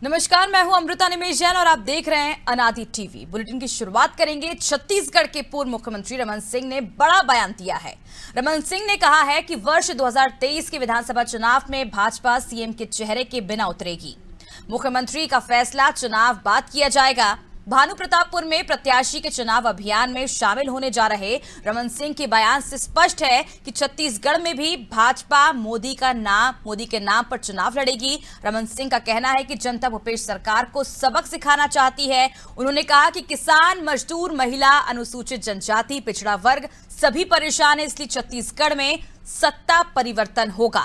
नमस्कार, मैं हूं अमृता निमेश जैन और आप देख रहे हैं अनादि टीवी। बुलेटिन की शुरुआत करेंगे। छत्तीसगढ़ के पूर्व मुख्यमंत्री रमन सिंह ने बड़ा बयान दिया है। रमन सिंह ने कहा है कि वर्ष 2023 के विधानसभा चुनाव में भाजपा सीएम के चेहरे के बिना उतरेगी। मुख्यमंत्री का फैसला चुनाव बाद किया जाएगा। भानुप्रतापपुर में प्रत्याशी के चुनाव अभियान में शामिल होने जा रहे रमन सिंह के बयान से स्पष्ट है कि छत्तीसगढ़ में भी भाजपा मोदी के नाम पर चुनाव लड़ेगी। रमन सिंह का कहना है कि जनता भूपेश सरकार को सबक सिखाना चाहती है। उन्होंने कहा कि किसान, मजदूर, महिला, अनुसूचित जनजाति, पिछड़ा वर्ग सभी परेशान है, इसलिए छत्तीसगढ़ में सत्ता परिवर्तन होगा।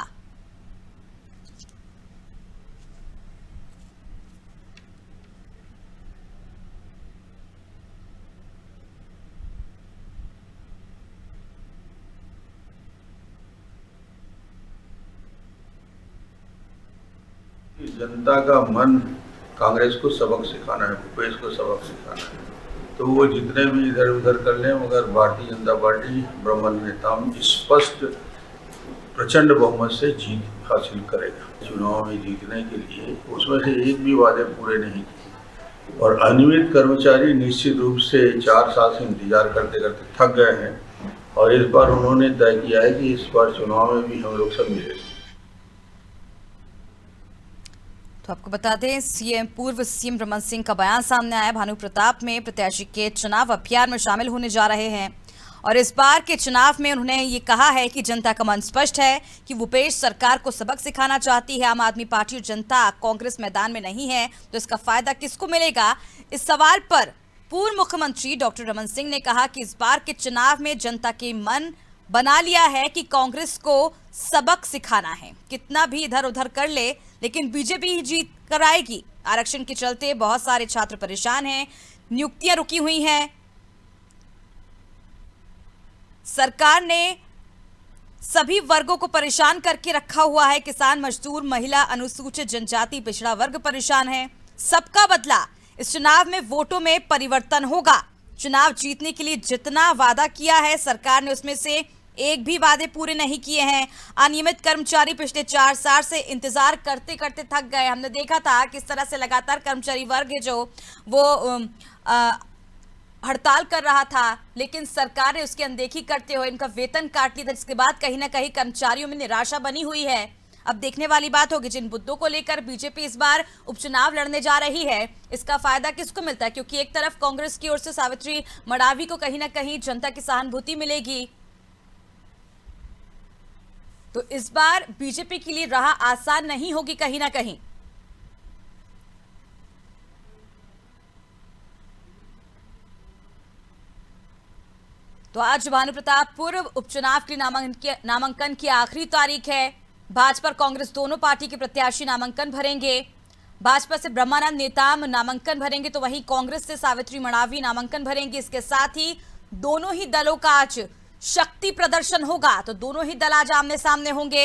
जनता का मन कांग्रेस को सबक सिखाना है, भूपेश को सबक सिखाना है। तो वो जितने भी इधर उधर कर लें, मगर भारतीय जनता पार्टी ब्राह्मण नेताओं स्पष्ट प्रचंड बहुमत से जीत हासिल करेगा। चुनाव में जीतने के लिए उसमें से एक भी वादे पूरे नहीं किए और अनियमित कर्मचारी निश्चित रूप से 4 साल से इंतजार करते करते थक गए हैं और इस बार उन्होंने तय किया है कि इस बार चुनाव में भी हम लोग सब मिलेंगे। तो आपको बता दें, पूर्व सीएम रमन सिंह का बयान सामने आया। भानुप्रताप में प्रत्याशी के चुनाव अभियान में शामिल होने जा रहे हैं और इस बार के चुनाव में उन्होंने ये कहा है कि जनता का मन स्पष्ट है कि भूपेश सरकार को सबक सिखाना चाहती है। आम आदमी पार्टी और जनता कांग्रेस मैदान में नहीं है तो इसका फायदा किसको मिलेगा? इस सवाल पर पूर्व मुख्यमंत्री डॉक्टर रमन सिंह ने कहा कि इस बार के चुनाव में जनता के मन बना लिया है कि कांग्रेस को सबक सिखाना है। कितना भी इधर उधर कर ले, लेकिन बीजेपी ही जीत कर आएगी। आरक्षण के चलते बहुत सारे छात्र परेशान हैं, नियुक्तियां रुकी हुई हैं। सरकार ने सभी वर्गों को परेशान करके रखा हुआ है। किसान, मजदूर, महिला, अनुसूचित जनजाति, पिछड़ा वर्ग परेशान है। सबका बदला। इस चुनाव में वोटों में परिवर्तन होगा। चुनाव जीतने के लिए जितना वादा किया है सरकार ने, उसमें से एक भी वादे पूरे नहीं किए हैं। अनियमित कर्मचारी पिछले 4 साल से इंतजार करते करते थक गए। हमने देखा था किस तरह से लगातार कर्मचारी वर्ग है जो वो हड़ताल कर रहा था, लेकिन सरकार ने उसकी अनदेखी करते हुए इनका वेतन काट लिया था, जिसके बाद कहीं ना कहीं कर्मचारियों में निराशा बनी हुई है। अब देखने वाली बात होगी जिन मुद्दों को लेकर बीजेपी इस बार उपचुनाव लड़ने जा रही है, इसका फायदा किसको मिलता है? क्योंकि एक तरफ कांग्रेस की ओर से सावित्री मडावी को कहीं ना कहीं जनता की सहानुभूति मिलेगी, तो इस बार बीजेपी के लिए राह आसान नहीं होगी कहीं ना कहीं। तो आज भानुप्रतापपुर उपचुनाव के नामांकन की आखिरी तारीख है। भाजपा और कांग्रेस दोनों पार्टी के प्रत्याशी नामांकन भरेंगे। भाजपा से ब्रह्मानंद नेताम नामांकन भरेंगे तो वहीं कांग्रेस से सावित्री मडावी नामांकन भरेंगे। इसके साथ ही दोनों ही दलों का आज शक्ति प्रदर्शन होगा, तो दोनों ही दल आज आमने सामने होंगे।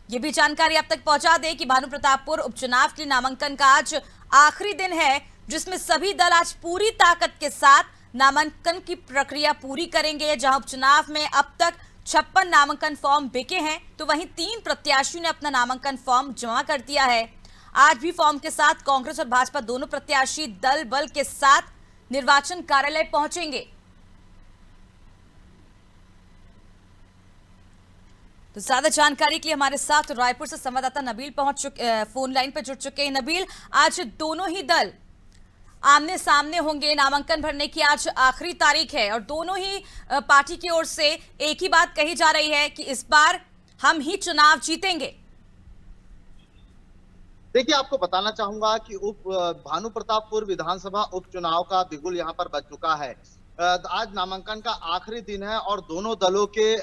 ये भी जानकारी आप तक पहुंचा दें कि भानुप्रतापपुर उपचुनाव के नामांकन का आज आखिरी दिन है, जिसमें सभी दल आज पूरी ताकत के साथ नामांकन की प्रक्रिया पूरी करेंगे। जहां उपचुनाव में अब तक 56 नामांकन फॉर्म बिके हैं, तो वहीं 3 प्रत्याशियों ने अपना नामांकन फॉर्म जमा कर दिया है। आज भी फॉर्म के साथ कांग्रेस और भाजपा दोनों प्रत्याशी दल बल के साथ निर्वाचन कार्यालय पहुंचेंगे। तो ज्यादा जानकारी के लिए हमारे साथ रायपुर से संवाददाता नबील फोन लाइन पर जुड़ चुके हैं। नबील, आज दोनों ही दल आमने सामने होंगे। नामांकन भरने की आज आखिरी तारीख है और दोनों ही पार्टी की ओर से एक ही बात कही जा रही है कि इस बार हम ही चुनाव जीतेंगे। देखिए, आपको बताना चाहूंगा कि भानुप्रतापपुर विधानसभा उपचुनाव का बिगुल यहां पर बज चुका है। आज नामांकन का आखिरी दिन है और दोनों दलों के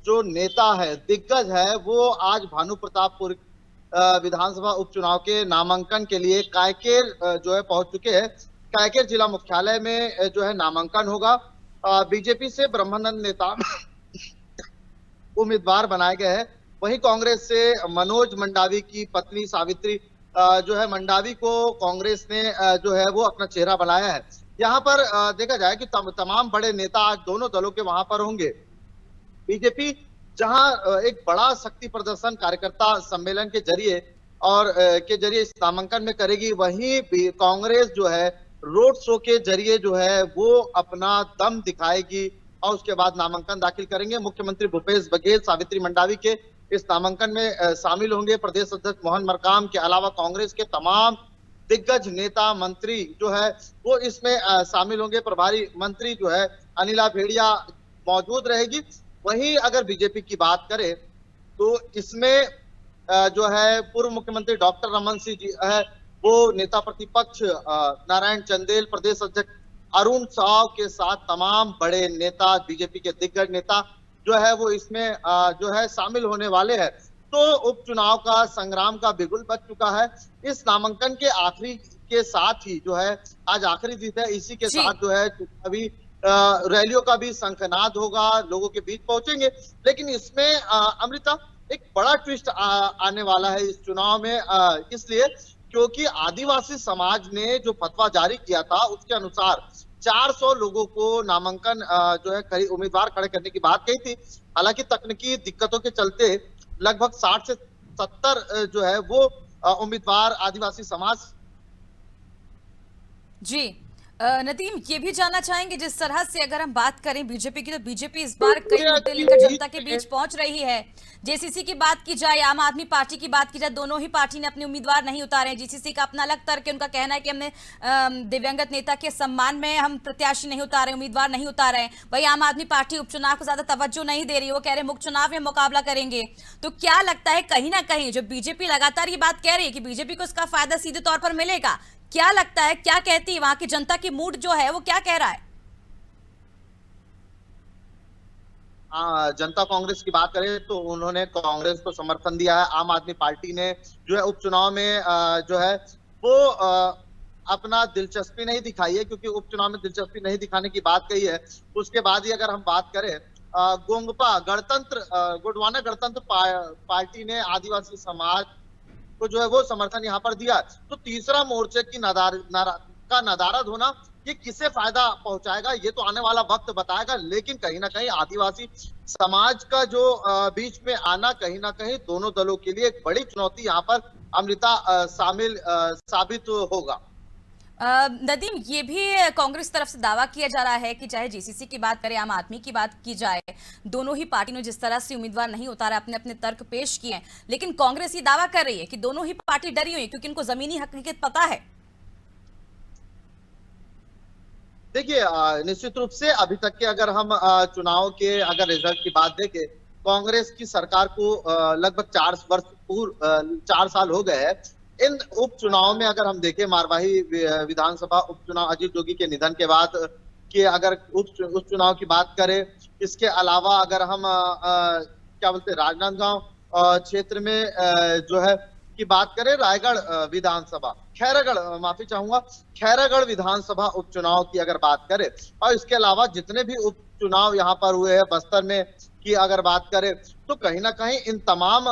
जो नेता है, दिग्गज है, वो आज भानुप्रतापपुर विधानसभा उपचुनाव के नामांकन के लिए कायकेर जो है पहुंच चुके हैं। कायकेर जिला मुख्यालय में जो है नामांकन होगा। बीजेपी से ब्रह्मानंद नेता उम्मीदवार बनाए गए हैं, वहीं कांग्रेस से मनोज मंडावी की पत्नी सावित्री जो है मंडावी को कांग्रेस ने जो है वो अपना चेहरा बनाया है। यहाँ पर देखा जाए कि तमाम बड़े नेता आज दोनों दलों के वहां पर होंगे। बीजेपी जहां एक बड़ा शक्ति प्रदर्शन कार्यकर्ता सम्मेलन के जरिए और के जरिए इस नामांकन में करेगी, वहीं भी कांग्रेस जो है रोड शो के जरिए जो है वो अपना दम दिखाएगी और उसके बाद नामांकन दाखिल करेंगे। मुख्यमंत्री भूपेश बघेल, सावित्री मंडावी के इस नामांकन में शामिल होंगे। प्रदेश अध्यक्ष मोहन मरकाम के अलावा कांग्रेस के तमाम दिग्गज नेता मंत्री जो है वो इसमें शामिल होंगे। प्रभारी मंत्री जो है अनिला भेड़िया मौजूद रहेगी। वहीं अगर बीजेपी की बात करें तो इसमें जो है पूर्व मुख्यमंत्री डॉक्टर रमन सिंह जी है, वो नेता प्रतिपक्ष नारायण चंदेल, प्रदेश अध्यक्ष अरुण साव के साथ तमाम बड़े नेता, बीजेपी के दिग्गज नेता जो है वो इसमें जो है शामिल होने वाले हैं। तो उपचुनाव का संग्राम का बिगुल बज चुका है। इस नामांकन के आखिरी के साथ ही जो है आज आखिरी दिन है, इसी के साथ जो है अभी रैलियों का भी शंखनाद होगा, लोगों के बीच पहुंचेंगे। लेकिन इसमें अमृता एक बड़ा ट्विस्ट आने वाला है इस चुनाव में, इसलिए क्योंकि आदिवासी समाज ने जो फतवा जारी किया था उसके अनुसार 400 लोगों को नामांकन जो है उम्मीदवार खड़े करने की बात कही थी। हालांकि तकनीकी दिक्कतों के चलते लगभग 60 से 70 जो है वो उम्मीदवार आदिवासी समाज। जी नदीम, ये भी जानना चाहेंगे जिस तरह से अगर हम बात करें बीजेपी की, तो बीजेपी इस बार कई मुद्दे लेकर जनता के बीच पहुंच रही है। जेसीसी की बात की जाए, आम आदमी पार्टी की बात की जाए, दोनों ही पार्टी ने अपने उम्मीदवार नहीं उतारे। जेसीसी का अपना अलग तर्क है, उनका कहना है कि हमने दिव्यांगत नेता के सम्मान में हम प्रत्याशी नहीं उतारे, उम्मीदवार नहीं उतारे। वही आम आदमी पार्टी उपचुनाव को ज्यादा तवज्जो नहीं दे रही, वो कह रहे मुख्य चुनाव में मुकाबला करेंगे। तो क्या लगता है कहीं ना कहीं जो बीजेपी लगातार ये बात कह रही है कि बीजेपी को इसका फायदा सीधे तौर पर मिलेगा, क्या लगता है, क्या कहती है वहां की जनता की मूड जो है वो क्या कह रहा है? जनता कांग्रेस की बात करें तो उन्होंने कांग्रेस को समर्थन दिया है। आम आदमी पार्टी ने जो है उपचुनाव में जो है वो अपना दिलचस्पी नहीं दिखाई है, क्योंकि उपचुनाव में दिलचस्पी नहीं दिखाने की बात कही है। उसके बाद ही अगर हम बात करें गोंगपा गणतंत्र गोंडवाना गणतंत्र पार्टी ने आदिवासी समाज को जो है वो समर्थन यहाँ पर दिया। तो तीसरा मोर्चे की नदारद होना ये किसे फायदा पहुंचाएगा ये तो आने वाला वक्त बताएगा। लेकिन कहीं ना कहीं आदिवासी समाज का जो बीच में आना कहीं ना कहीं दोनों दलों के लिए एक बड़ी चुनौती यहाँ पर अमृता शामिल साबित होगा। नदीम, ये भी कांग्रेस तरफ से दावा किया जा रहा है कि चाहे जीसीसी की बात करें, आम आदमी की बात की जाए, दोनों ही पार्टी ने जिस तरह से उम्मीदवार नहीं उतारा, अपने अपने तर्क पेश किए हैं, लेकिन कांग्रेस ये दावा कर रही है कि दोनों ही पार्टी डरी हुई है क्योंकि इनको जमीनी हकीकत पता है। देखिए निश्चित रूप से अभी तक के अगर हम चुनाव के अगर रिजल्ट की बात देखें, कांग्रेस की सरकार को लगभग 4 साल हो गए हैं। इन उपचुनाव में अगर हम देखें, मारवाही विधानसभा उपचुनाव अजीत जोगी के निधन के बाद कि अगर उपचुनाव की बात करें, इसके अलावा अगर हम क्या बोलते हैं राजनांदगांव क्षेत्र में जो है की बात करें, रायगढ़ विधानसभा खैरागढ़ विधानसभा उपचुनाव की अगर बात करें, और इसके अलावा जितने भी उपचुनाव यहाँ पर हुए हैं बस्तर में की अगर बात करें, तो कहीं ना कहीं इन तमाम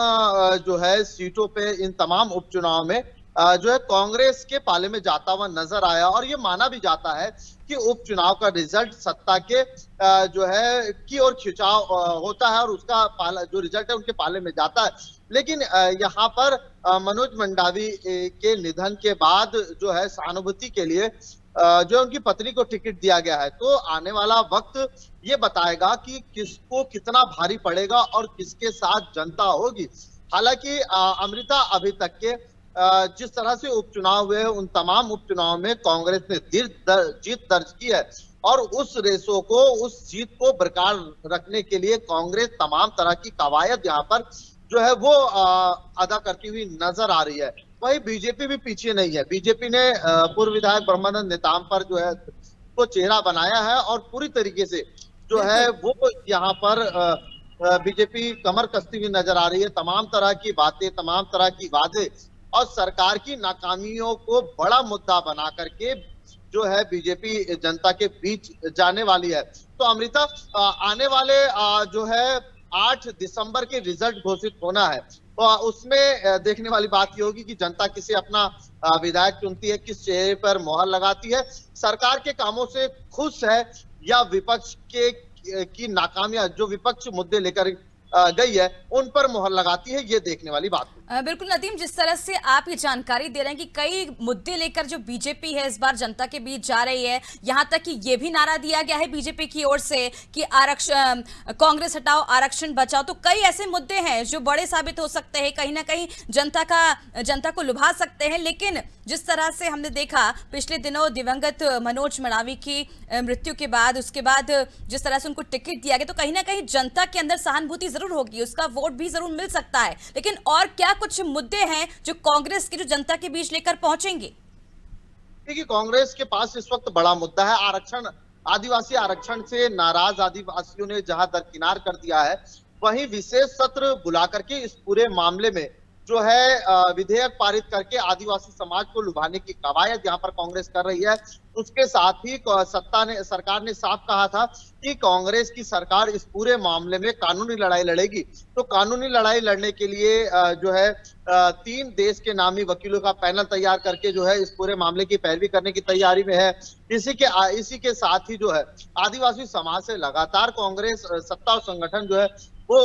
जो है सीटों पे, इन तमाम उपचुनाव में जो है कांग्रेस के पाले में जाता हुआ नजर आया। और ये माना भी जाता है कि उपचुनाव का रिजल्ट सत्ता के जो है की ओर खिंचाव होता है और उसका पाला जो रिजल्ट है उनके पाले में जाता है। लेकिन यहाँ पर मनोज मंडावी के निधन के बाद जो है सहानुभूति के लिए जो उनकी पत्नी को टिकट दिया गया है, तो आने वाला वक्त ये बताएगा कि किसको कितना भारी पड़ेगा और किसके साथ जनता होगी। हालांकि अमृता, अभी तक के जिस तरह से उपचुनाव हुए उन तमाम उपचुनाव में कांग्रेस ने जीत दर्ज की है और उस रेसों को, उस जीत को बरकरार रखने के लिए कांग्रेस तमाम तरह की कवायद यहाँ पर जो है वो अदा करती हुई नजर आ रही है। वही बीजेपी भी पीछे नहीं है। बीजेपी ने पूर्व विधायक ब्रह्मानंद नेताम पर जो है को चेहरा बनाया है और पूरी तरीके से जो है वो यहाँ पर बीजेपी कमर कसती हुई नजर आ रही है। तमाम तरह की बातें, तमाम तरह की वादे और सरकार की नाकामियों को बड़ा मुद्दा बना करके जो है बीजेपी जनता के बीच जाने वाली है। तो अमृता, आने वाले जो है 8 दिसंबर के रिजल्ट घोषित होना है, तो उसमें देखने वाली बात ये होगी कि जनता किसे अपना विधायक चुनती है, किस चेहरे पर मोहर लगाती है, सरकार के कामों से खुश है या विपक्ष की नाकामियां जो विपक्ष मुद्दे लेकर गई है उन पर मोहर लगाती है, ये देखने वाली बात होगी। बिल्कुल नदीम, जिस तरह से आप ये जानकारी दे रहे हैं कि कई मुद्दे लेकर जो बीजेपी है इस बार जनता के बीच जा रही है, यहां तक कि ये भी नारा दिया गया है बीजेपी की ओर से कि आरक्षण, कांग्रेस हटाओ आरक्षण बचाओ। तो कई ऐसे मुद्दे हैं जो बड़े साबित हो सकते हैं, कहीं ना कहीं जनता को लुभा सकते हैं। लेकिन जिस तरह से हमने देखा पिछले दिनों दिवंगत मनोज मडावी की मृत्यु के बाद, उसके बाद जिस तरह से उनको टिकट दिया गया, तो कहीं ना कहीं जनता के अंदर सहानुभूति जरूर होगी, उसका वोट भी जरूर मिल सकता है। लेकिन और क्या कुछ मुद्दे हैं जो कांग्रेस की जो जनता के बीच लेकर पहुंचेंगे? देखिए, कांग्रेस के पास इस वक्त बड़ा मुद्दा है आरक्षण। आदिवासी आरक्षण से नाराज आदिवासियों ने जहां दरकिनार कर दिया है, वहीं विशेष सत्र बुला करके इस पूरे मामले में जो है विधेयक पारित करके आदिवासी समाज को लुभाने की कवायद यहाँ पर कांग्रेस कर रही है। उसके साथ ही सरकार ने साफ कहा था कि कांग्रेस की सरकार इस पूरे मामले में कानूनी लड़ाई लड़ेगी। तो कानूनी लड़ाई लड़ने के लिए जो है 3 देश के नामी वकीलों का पैनल तैयार करके जो है इस पूरे मामले की पैरवी करने की तैयारी में है। इसी के साथ ही जो है आदिवासी समाज से लगातार कांग्रेस सत्ता और संगठन जो है वो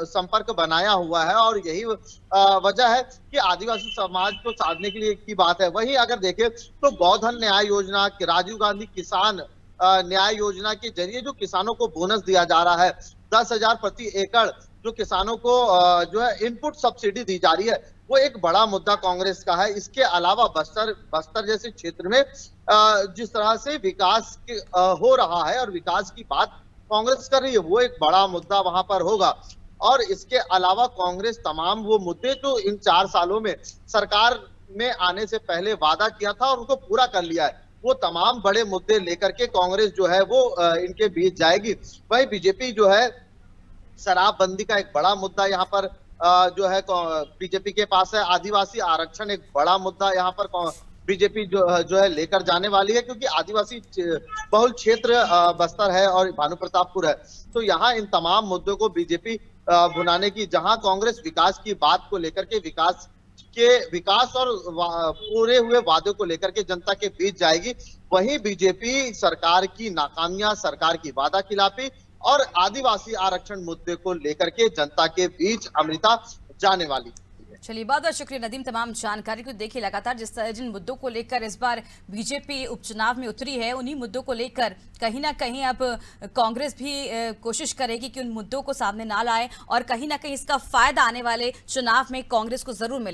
संपर्क बनाया हुआ है, और यही वजह है कि आदिवासी समाज को साधने के लिए की बात है। वहीं अगर देखें तो गौधन न्याय योजना, राजीव गांधी किसान न्याय योजना के जरिए जो किसानों को बोनस दिया जा रहा है, 10,000 प्रति एकड़ जो किसानों को जो है इनपुट सब्सिडी दी जा रही है, वो एक बड़ा मुद्दा कांग्रेस का है। इसके अलावा बस्तर जैसे क्षेत्र में जिस तरह से विकास हो रहा है और विकास की बात कांग्रेस कर रही है, वो एक बड़ा मुद्दा वहां पर होगा। और इसके अलावा कांग्रेस तमाम वो मुद्दे जो इन 4 सालों में सरकार में आने से पहले वादा किया था और उनको पूरा कर लिया है, वो तमाम बड़े मुद्दे लेकर के कांग्रेस जो है वो इनके बीच जाएगी। वहीं बीजेपी जो है शराबबंदी का एक बड़ा मुद्दा यहाँ पर जो है बीजेपी के पास है। आदिवासी आरक्षण एक बड़ा मुद्दा यहाँ पर बीजेपी जो है लेकर जाने वाली है, क्योंकि आदिवासी बहुल क्षेत्र बस्तर है और भानु प्रतापपुर है। तो यहाँ इन तमाम मुद्दों को बीजेपी भुनाने की, जहां कांग्रेस विकास की बात को लेकर के विकास और पूरे हुए वादों को लेकर के जनता के बीच जाएगी, वहीं बीजेपी सरकार की नाकामियां, सरकार की वादा खिलाफी और आदिवासी आरक्षण मुद्दे को लेकर के जनता के बीच अमृता जाने वाली। चलिए, बहुत बहुत शुक्रिया नदीम तमाम जानकारी को। देखिए लगातार जिन मुद्दों को लेकर इस बार बीजेपी उपचुनाव में उतरी है, उन्हीं मुद्दों को लेकर कहीं ना कहीं अब कांग्रेस भी कोशिश करेगी कि उन मुद्दों को सामने ना लाए, और कहीं ना कहीं इसका फायदा आने वाले चुनाव में कांग्रेस को जरूर मिले।